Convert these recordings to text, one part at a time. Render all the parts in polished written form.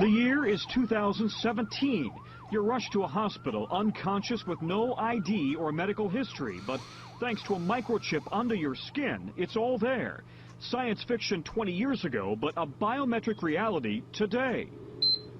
The year is 2017. You're rushed to a hospital unconscious with no ID or medical history, but thanks to a microchip under your skin, it's all there. Science fiction 20 years ago, but a biometric reality today.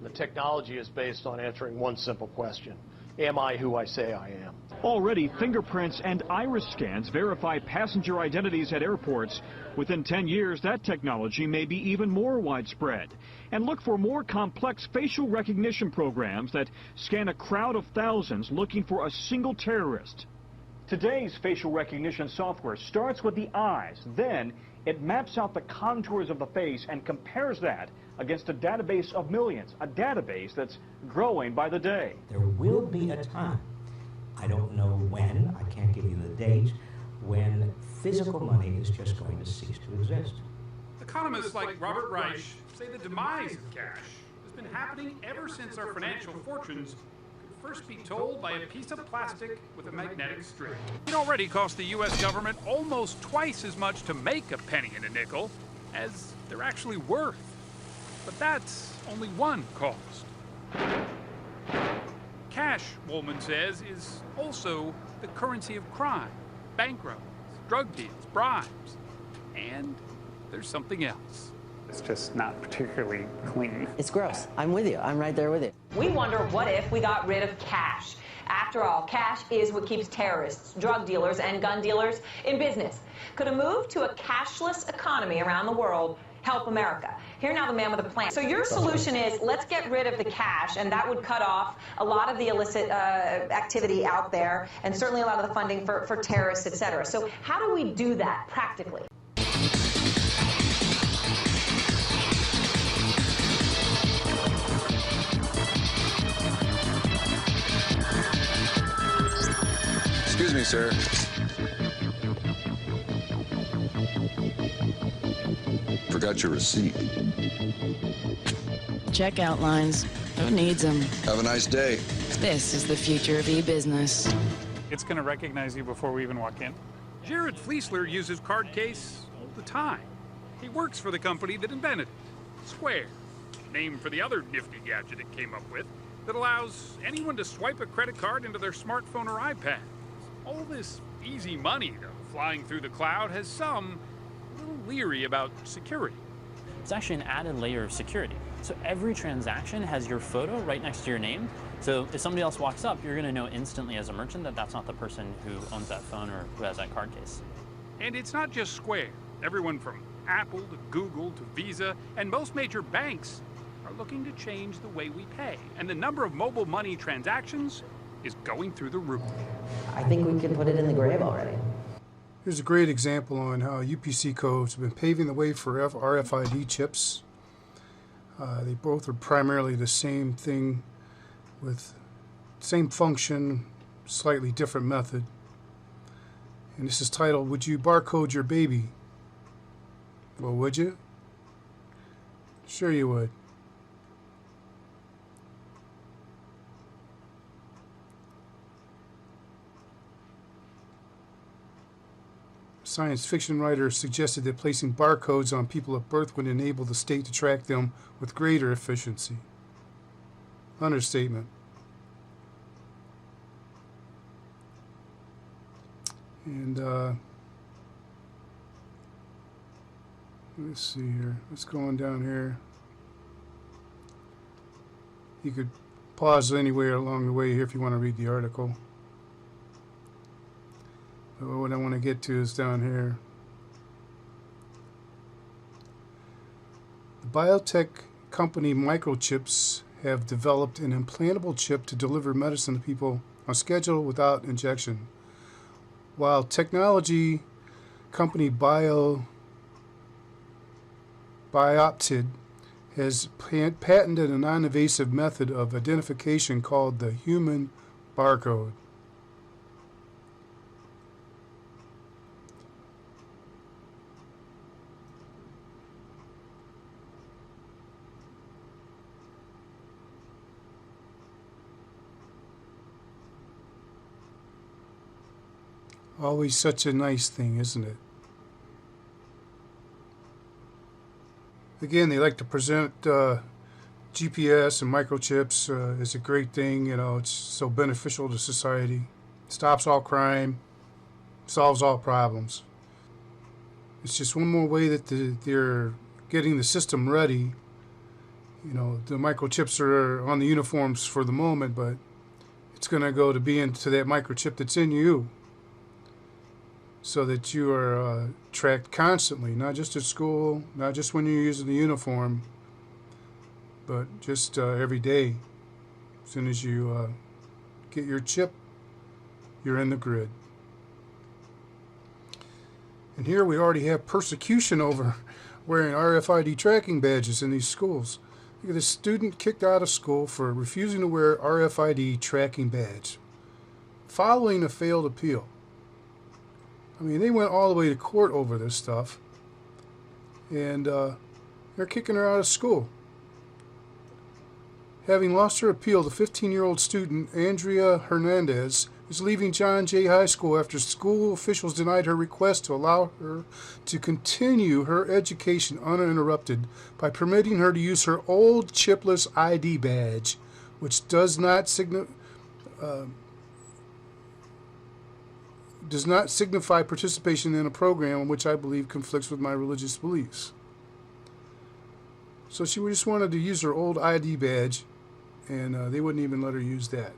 The technology is based on answering one simple question. Am I who I say I am? Already, fingerprints and iris scans verify passenger identities at airports. Within 10 years, that technology may be even more widespread. And look for more complex facial recognition programs that scan a crowd of thousands looking for a single terrorist. Today's facial recognition software starts with the eyes. Then it maps out the contours of the face and compares that against a database of millions, a database that's growing by the day. There will be a time, I don't know when, I can't give you the date, when physical money is just going to cease to exist. Economists like Robert Reich say the demise of cash has been happening ever since our financial fortunes could first be told by a piece of plastic with a magnetic strip. It already cost the U.S. government almost twice as much to make a penny and a nickel as they're actually worth. But that's only one cost. Cash, Woolman says, is also the currency of crime, bank robberies, drug deals, bribes, and there's something else. It's just not particularly clean. It's gross. I'm with you. I'm right there with you. We wonder, what if we got rid of cash? After all, cash is what keeps terrorists, drug dealers, and gun dealers in business. Could a move to a cashless economy around the world help America? Here now, the man with a plan. So your solution is, let's get rid of the cash, and that would cut off a lot of the illicit activity out there, and certainly a lot of the funding for terrorists, et cetera. So how do we do that practically? Excuse me, sir. Forgot your receipt. Checkout lines. Who needs them? Have a nice day. This is the future of e-business. It's going to recognize you before we even walk in. Jared Fleisler uses Cardcase all the time. He works for the company that invented it, Square, named for the other nifty gadget it came up with that allows anyone to swipe a credit card into their smartphone or iPad. All this easy money, though, flying through the cloud has some a little leery about security. It's actually an added layer of security. So every transaction has your photo right next to your name. So if somebody else walks up, you're going to know instantly as a merchant that that's not the person who owns that phone or who has that card case. And it's not just Square. Everyone from Apple to Google to Visa and most major banks are looking to change the way we pay. And the number of mobile money transactions is going through the roof. I think we can put it in the grave already. Here's a great example on how UPC codes have been paving the way for RFID chips. They both are primarily the same thing with same function, slightly different method. And this is titled, "Would you barcode your baby?" Well, would you? Sure you would. Science fiction writer suggested that placing barcodes on people at birth would enable the state to track them with greater efficiency. Understatement. And let's see here. What's going down here? You could pause anywhere along the way here if you want to read the article. But what I want to get to is down here. The biotech company Microchips have developed an implantable chip to deliver medicine to people on schedule without injection. While technology company Bioptid has patented a non-invasive method of identification called the human barcode. Always such a nice thing, isn't it? Again, they like to present GPS and microchips is a great thing. You know, it's so beneficial to society. Stops all crime, solves all problems. It's just one more way that they're getting the system ready. You know, the microchips are on the uniforms for the moment, but it's going to go to be into that microchip that's in you, so that you are tracked constantly, not just at school, not just when you're using the uniform, but just every day. As soon as you get your chip, you're in the grid. And here we already have persecution over wearing RFID tracking badges in these schools. Look at this student kicked out of school for refusing to wear RFID tracking badge, following a failed appeal. I mean, they went all the way to court over this stuff, and they're kicking her out of school. Having lost her appeal, the 15-year-old student, Andrea Hernandez, is leaving John Jay High School after school officials denied her request to allow her to continue her education uninterrupted by permitting her to use her old chipless ID badge, which does not signify participation in a program which I believe conflicts with my religious beliefs. So she just wanted to use her old ID badge, and they wouldn't even let her use that.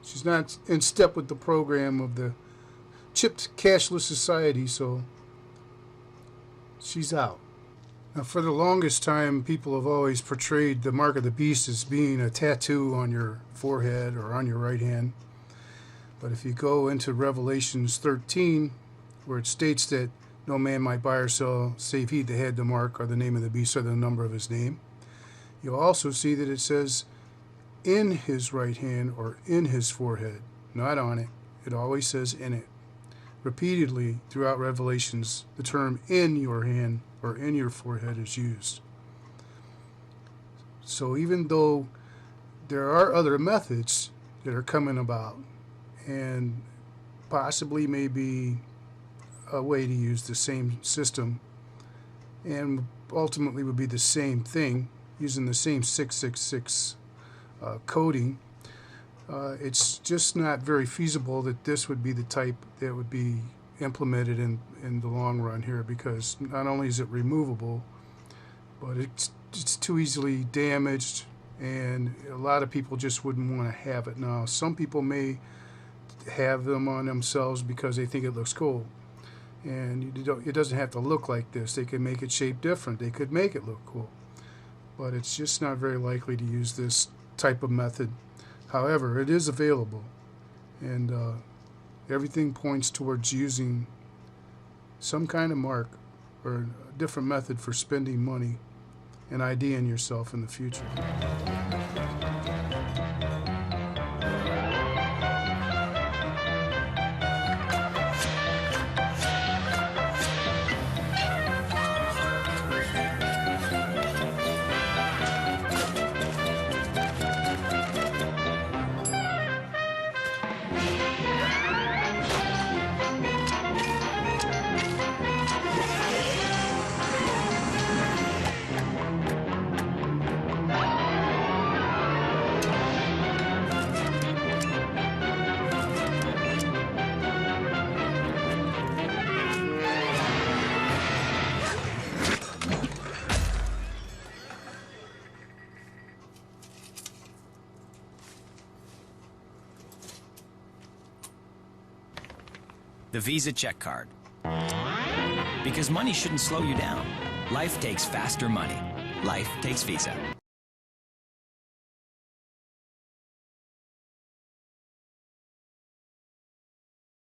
She's not in step with the program of the chipped cashless society, so she's out. Now, for the longest time, people have always portrayed the mark of the beast as being a tattoo on your forehead or on your right hand. But if you go into Revelations 13, where it states that no man might buy or sell save he that had the mark or the name of the beast or the number of his name, you'll also see that it says in his right hand or in his forehead, not on it. It always says in it. Repeatedly throughout Revelations, the term in your hand or in your forehead is used. So even though there are other methods that are coming about, and possibly maybe a way to use the same system, and ultimately would be the same thing, using the same 666 coding, it's just not very feasible that this would be the type that would be implemented in the long run here, because not only is it removable, but it's too easily damaged, and a lot of people just wouldn't want to have it. Now, some people may have them on themselves because they think it looks cool, and it doesn't have to look like this. They can make it shaped different. They could make it look cool, but it's just not very likely to use this type of method. However, it is available, and everything points towards using some kind of mark or a different method for spending money and IDing yourself in the future. The Visa check card. Because money shouldn't slow you down. Life takes faster money. Life takes Visa.